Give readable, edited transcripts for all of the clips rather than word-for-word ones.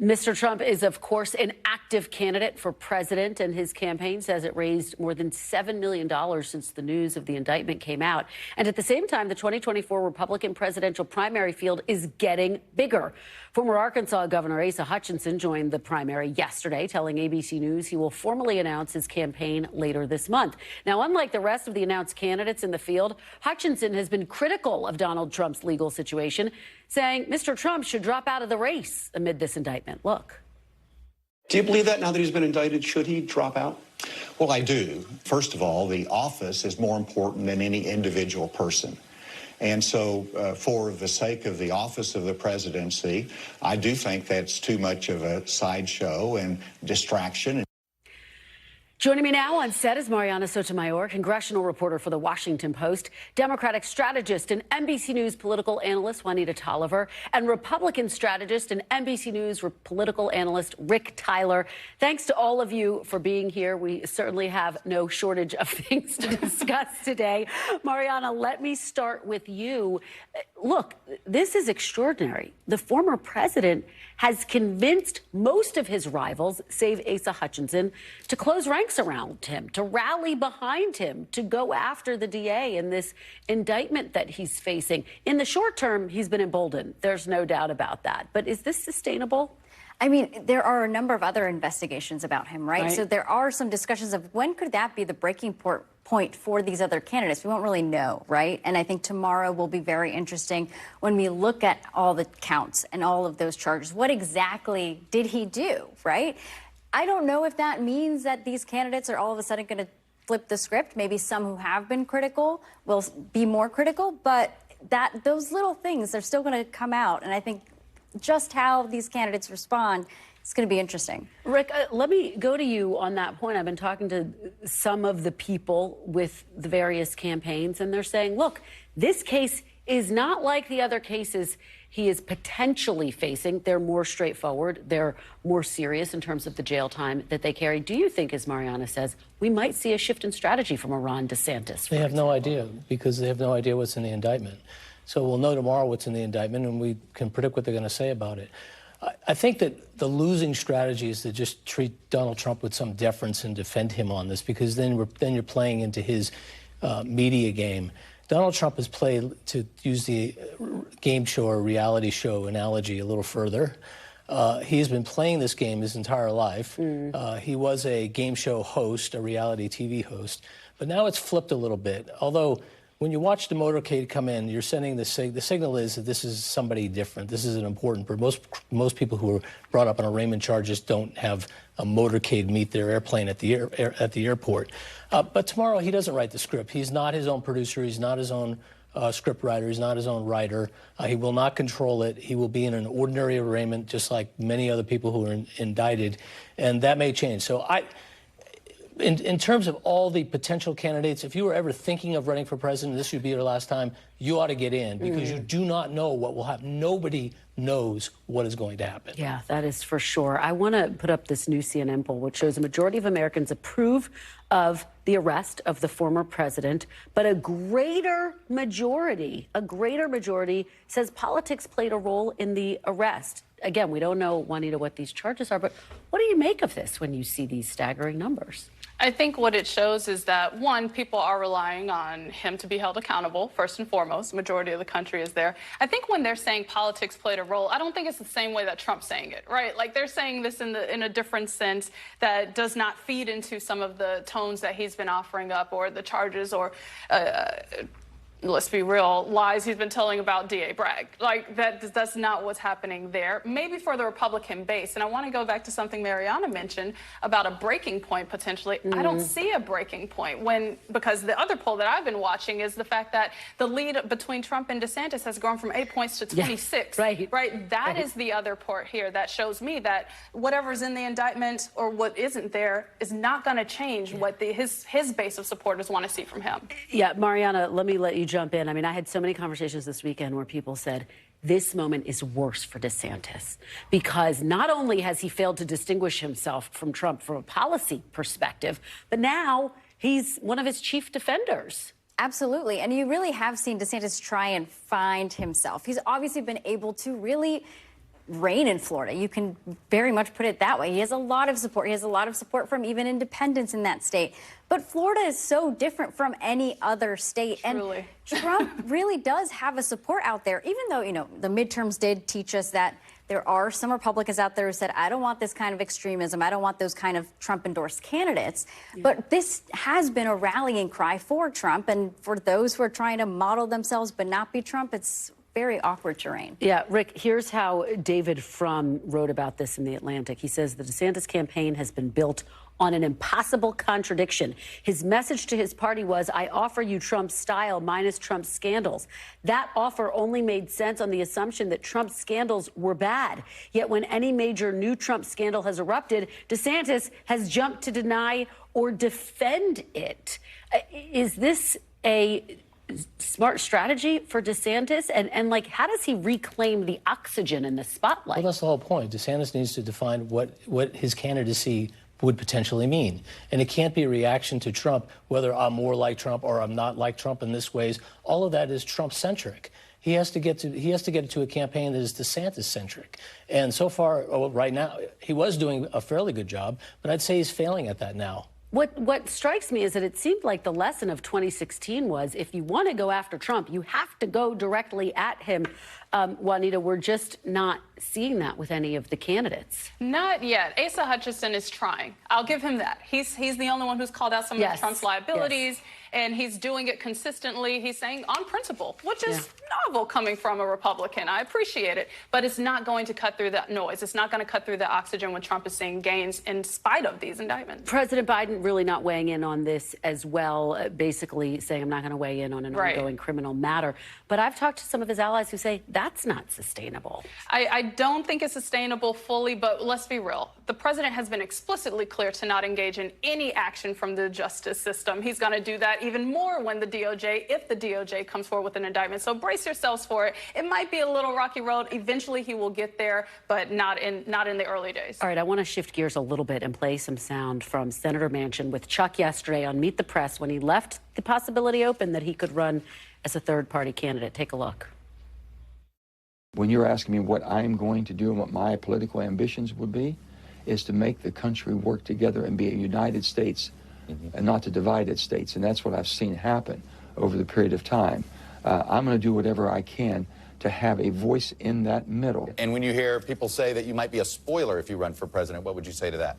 Mr. Trump is, of course, an active candidate for president, and his campaign says it raised more than $7 million since the news of the indictment came out. And at the same time, the 2024 Republican presidential primary field is getting bigger. Former Arkansas Governor Asa Hutchinson joined the primary yesterday, telling ABC News he will formally announce his campaign later this month. Now, unlike the rest of the announced candidates in the field, Hutchinson has been critical of Donald Trump's legal situation, saying Mr. Trump should drop out of the race amid this indictment. Look. Do you believe that now that he's been indicted, should he drop out? Well, I do. First of all, the office is more important than any individual person. And so for the sake of the office of the presidency, I do think that's too much of a sideshow and distraction. Joining me now on set is Marianna Sotomayor, congressional reporter for The Washington Post, Democratic strategist and NBC News political analyst Juanita Tolliver, and Republican strategist and NBC News political analyst Rick Tyler. Thanks to all of you for being here. We certainly have no shortage of things to discuss today. Marianna, let me start with you. Look, this is extraordinary. The former president has convinced most of his rivals, save Asa Hutchinson, to close ranks around him, to rally behind him, to go after the DA in this indictment that he's facing. In the short term, he's been emboldened. There's no doubt about that. But is this sustainable? I mean, there are a number of other investigations about him, right? So there are some discussions of when could that be the breaking point for these other candidates. We won't really know, right? And I think tomorrow will be very interesting when we look at all the counts and all of those charges. What exactly did he do, right? I don't know if that means that these candidates are all of a sudden going to flip the script. Maybe some who have been critical will be more critical, but those little things are still going to come out. And I think just how these candidates respond, it's going to be interesting. Rick, let me go to you on that point. I've been talking to some of the people with the various campaigns, and they're saying, look, this case is not like the other cases he is potentially facing. They're more straightforward. They're more serious in terms of the jail time that they carry. Do you think, as Marianna says, we might see a shift in strategy from a Ron DeSantis? They have no idea, because they have no idea what's in the indictment. So we'll know tomorrow what's in the indictment, and we can predict what they're going to say about it. I think that the losing strategy is to just treat Donald Trump with some deference and defend him on this, because then you're playing into his media game. Donald Trump has played, to use the game show or reality show analogy a little further, he has been playing this game his entire life. He was a game show host, a reality TV host, but now it's flipped a little bit. Although when you watch the motorcade come in, you're sending the signal is that this is somebody different. This is an important person. Most people who are brought up on arraignment charges don't have a motorcade meet their airplane at the airport. But tomorrow he doesn't write the script. He's not his own producer. He's not his own script writer. He's not his own writer. He will not control it. He will be in an ordinary arraignment, just like many other people who are indicted, and that may change. So in terms of all the potential candidates, if you were ever thinking of running for president, this should be your last time, you ought to get in, because you do not know what will happen. Nobody knows what is going to happen. Yeah, that is for sure. I want to put up this new CNN poll, which shows a majority of Americans approve of the arrest of the former president, but a greater majority says politics played a role in the arrest. Again, we don't know, Juanita, what these charges are, but what do you make of this when you see these staggering numbers? I think what it shows is that, one, people are relying on him to be held accountable, first and foremost. The majority of the country is there. I think when they're saying politics played a role, I don't think it's the same way that Trump's saying it, right? Like, they're saying this in a different sense that does not feed into some of the tones that he's been offering up, or the charges, or let's be real, lies he's been telling about D.A. Bragg. Like, that's not what's happening there. Maybe for the Republican base. And I want to go back to something Marianna mentioned about a breaking point, potentially. I don't see a breaking point because the other poll that I've been watching is the fact that the lead between Trump and DeSantis has grown from 8 points to 26. Yeah, right? That is the other part here that shows me that whatever's in the indictment or what isn't there is not going to change what his base of supporters want to see from him. Yeah, Marianna, let me let you jump in. I mean, I had so many conversations this weekend where people said this moment is worse for DeSantis, because not only has he failed to distinguish himself from Trump from a policy perspective, but now he's one of his chief defenders. Absolutely. And you really have seen DeSantis try and find himself. He's obviously been able to really reign in Florida. You can very much put it that way. He has a lot of support. He has a lot of support from even independents in that state. But Florida is so different from any other state. Truly. And Trump really does have a support out there, even though, the midterms did teach us that there are some Republicans out there who said, I don't want this kind of extremism. I don't want those kind of Trump-endorsed candidates. Yeah. But this has been a rallying cry for Trump. And for those who are trying to model themselves but not be Trump, it's very awkward terrain. Yeah, Rick, here's how David Frum wrote about this in The Atlantic. He says the DeSantis campaign has been built on an impossible contradiction. His message to his party was, I offer you Trump's style minus Trump's scandals. That offer only made sense on the assumption that Trump's scandals were bad. Yet when any major new Trump scandal has erupted, DeSantis has jumped to deny or defend it. Is this a smart strategy for DeSantis? And like, how does he reclaim the oxygen in the spotlight? Well, that's the whole point. DeSantis needs to define what his candidacy would potentially mean. And it can't be a reaction to Trump, whether I'm more like Trump or I'm not like Trump in this ways. All of that is Trump-centric. He has to get to a campaign that is DeSantis-centric. And so far, right now, he was doing a fairly good job, but I'd say he's failing at that now. What strikes me is that it seemed like the lesson of 2016 was, if you want to go after Trump, you have to go directly at him. Juanita, we're just not seeing that with any of the candidates. Not yet. Asa Hutchinson is trying. I'll give him that. He's the only one who's called out some of Trump's liabilities, and he's doing it consistently. He's saying on principle, which is novel coming from a Republican. I appreciate it, but it's not going to cut through that noise. It's not going to cut through the oxygen when Trump is seeing gains in spite of these indictments. President Biden really not weighing in on this as well, basically saying, I'm not going to weigh in on an ongoing criminal matter. But I've talked to some of his allies who say that's not sustainable. I don't think it's sustainable fully, but let's be real. The president has been explicitly clear to not engage in any action from the justice system. He's going to do that even more when if the DOJ comes forward with an indictment. So brace yourselves for it. It might be a little rocky road. Eventually he will get there, but not in the early days. All right, I want to shift gears a little bit and play some sound from Senator Manchin with Chuck yesterday on Meet the Press when he left the possibility open that he could run as a third-party candidate. Take a look. When you're asking me what I'm going to do and what my political ambitions would be, is to make the country work together and be a united states and not to divided states. And that's what I've seen happen over the period of time. I'm going to do whatever I can to have a voice in that middle. And when you hear people say that you might be a spoiler if you run for president, what would you say to that?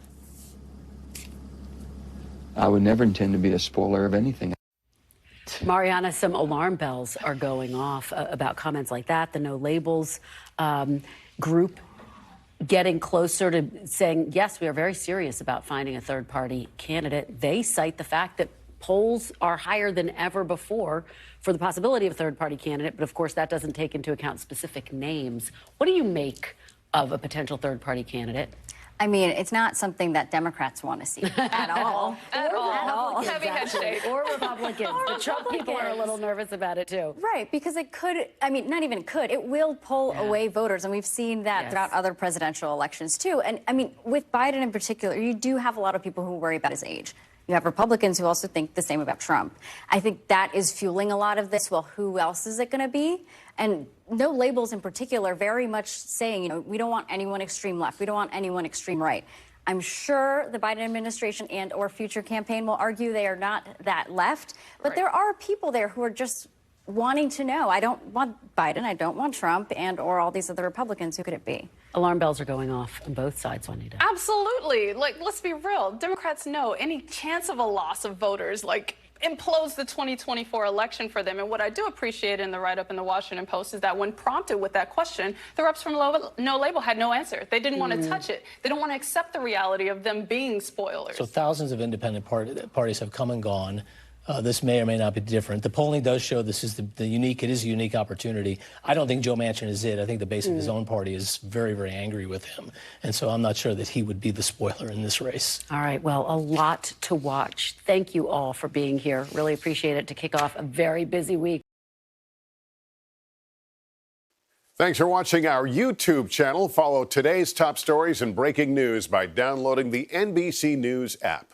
I would never intend to be a spoiler of anything. Marianna, some alarm bells are going off about comments like that. The No Labels group getting closer to saying, yes, we are very serious about finding a third-party candidate. They cite the fact that polls are higher than ever before for the possibility of a third-party candidate. But, of course, that doesn't take into account specific names. What do you make of a potential third-party candidate? I mean, it's not something that Democrats want to see at all. At all. Heavy head shake. Or Republicans. The Trump people are a little nervous about it, too. Right, because it could, I mean, not even could, it will pull away voters. And we've seen that throughout other presidential elections, too. And, I mean, with Biden in particular, you do have a lot of people who worry about his age. You have Republicans who also think the same about Trump. I think that is fueling a lot of this. Well, who else is it going to be? And No Labels in particular very much saying, we don't want anyone extreme left. We don't want anyone extreme right. I'm sure the Biden administration and or future campaign will argue they are not that left. But there are people there who are just wanting to know. I don't want Biden. I don't want Trump and or all these other Republicans. Who could it be? Alarm bells are going off on both sides, Juanita. Absolutely. Like, let's be real. Democrats know any chance of a loss of voters, implodes the 2024 election for them. And what I do appreciate in the write-up in the Washington Post is that when prompted with that question, the reps from No Label had no answer. They didn't want to touch it. They don't want to accept the reality of them being spoilers. So thousands of independent parties have come and gone. This may or may not be different. The polling does show this is it is a unique opportunity. I don't think Joe Manchin is it. I think the base of his own party is very, very angry with him. And so I'm not sure that he would be the spoiler in this race. All right. Well, a lot to watch. Thank you all for being here. Really appreciate it to kick off a very busy week. Thanks for watching our YouTube channel. Follow today's top stories and breaking news by downloading the NBC News app.